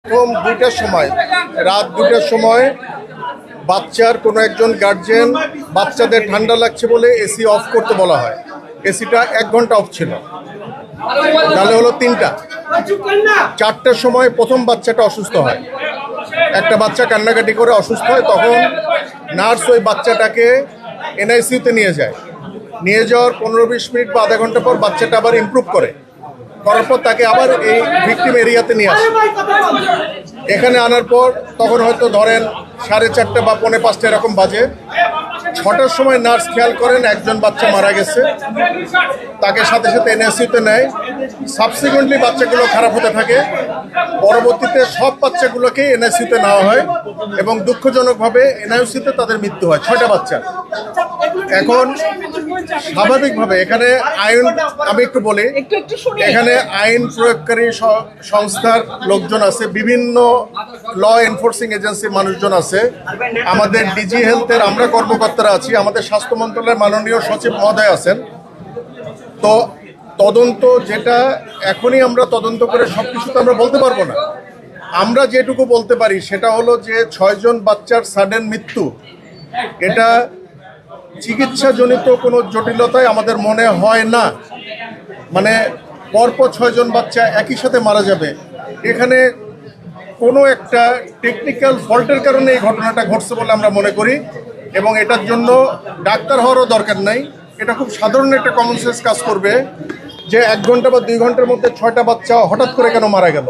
প্রথম 2টার সময়, রাত 2টার সময় বাচ্চার কোনো একজন গার্জিয়ান বাচ্চাদের ঠান্ডা লাগছে বলে এসি অফ করতে বলা হয়। এসিটা 1 ঘন্টা অফ ছিল, তাহলে হলো 3টা। 4টার সময় প্রথম বাচ্চাটা অসুস্থ হয়, একটা বাচ্চা কান্নাকাটি করে অসুস্থ হয়, তখন নার্স ওই বাচ্চাটাকে এনআইসিউতে নিয়ে যায়। নিয়ে যাওয়ার 15-20 মিনিট বা আধা ঘন্টা পর বাচ্চাটা আবার ইমপ্রুভ করার পর তাকে আবার এই ভিকটিম এরিয়াতে নিয়ে আসে। এখানে আনার পর তখন হয়তো ধরেন 4:30 বা 4:45 এরকম বাজে। 6টার সময় নার্স খেয়াল করেন একজন বাচ্চা মারা গেছে, তাকে সাথে সাথে এনআইসিউতে নেয়। সাবসিকুয়েন্টলি বাচ্চাগুলো খারাপ হতে থাকে, পরবর্তীতে সব বাচ্চাগুলোকে এনআইসিউতে নেওয়া হয় এবং দুঃখজনকভাবে এনআইসিউতে তাদের মৃত্যু হয় 6টা বাচ্চা। এখন স্বাভাবিকভাবে এখানে আইন, আমি একটু বলি, এখানে আইন প্রয়োগকারী সংস্থার লোকজন আছে, বিভিন্ন ল এনফোর্সিং এজেন্সির মানুষজন আছে, আমাদের ডিজি হেলথের আমরা কর্মকর্তারা আছি, আমাদের স্বাস্থ্য মন্ত্রণালয়ের মাননীয় সচিব মহোদয় আছেন। তো তদন্ত যেটা এখনই আমরা তদন্ত করে সব কিছু তো আমরা বলতে পারবো না। আমরা যেটুকু বলতে পারি সেটা হলো যে 6 জন বাচ্চার সাডেন মৃত্যু, এটা চিকিৎসাজনিত কোনো জটিলতায় আমাদের মনে হয় না। মানে পরপর 6 জন বাচ্চা একই সাথে মারা যাবে, এখানে কোনো একটা টেকনিক্যাল ফল্টের কারণে এই ঘটনাটা ঘটছে বলে আমরা মনে করি। এবং এটার জন্য ডাক্তার হওয়ারও দরকার নাই, এটা খুব সাধারণ একটা কমন সেন্স কাজ করবে যে 1 ঘন্টা বা 2 ঘন্টার মধ্যে 6টা বাচ্চা হঠাৎ করে কেন মারা গেল।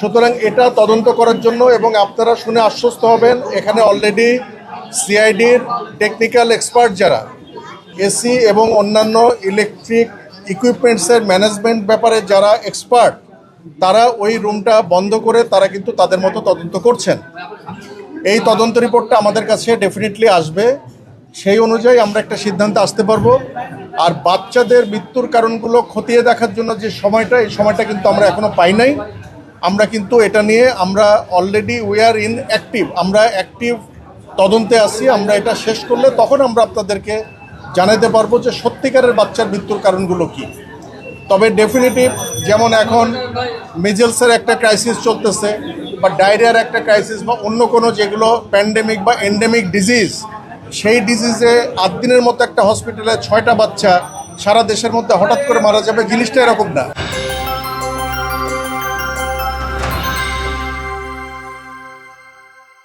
সুতরাং এটা তদন্ত করার জন্য, এবং আপনারা শুনে আশ্বস্ত হবেন এখানে অলরেডি সিআইডির টেকনিক্যাল এক্সপার্ট যারা এসি এবং অন্যান্য ইলেকট্রিক ইকুইপমেন্টসের ম্যানেজমেন্ট ব্যাপারে যারা এক্সপার্ট, তারা ওই রুমটা বন্ধ করে তারা কিন্তু তাদের মতো তদন্ত করছেন। এই তদন্ত রিপোর্টটা আমাদের কাছে ডেফিনেটলি আসবে, সেই অনুযায়ী আমরা একটা সিদ্ধান্তে আসতে পারবো। আর বাচ্চাদের মৃত্যুর কারণগুলো খতিয়ে দেখার জন্য যে সময়টা, এই সময়টা কিন্তু আমরা এখনো পাই নাই। আমরা কিন্তু এটা নিয়ে আমরা already we are in active, আমরা অ্যাক্টিভ তদন্তে আছি। আমরা এটা শেষ করলে তখন আমরা আপনাদেরকে জানাতে পারবো যে সত্যিকারের বাচ্চার মৃত্যুর কারণগুলো কি। তবে ডেফিনেটিভ, যেমন এখন মিজেলসের একটা ক্রাইসিস চলতেছে, বা ডায়রিয়ার একটা ক্রাইসিস, বা অন্য কোনো যেগুলো প্যান্ডেমিক বা এন্ডেমিক ডিজিজ, সেই ডিজিজে 8 দিনের মতো একটা হসপিটালে 6টা বাচ্চা সারা দেশের মধ্যে হঠাৎ করে মারা যাবে, জিনিসটা এরকম না।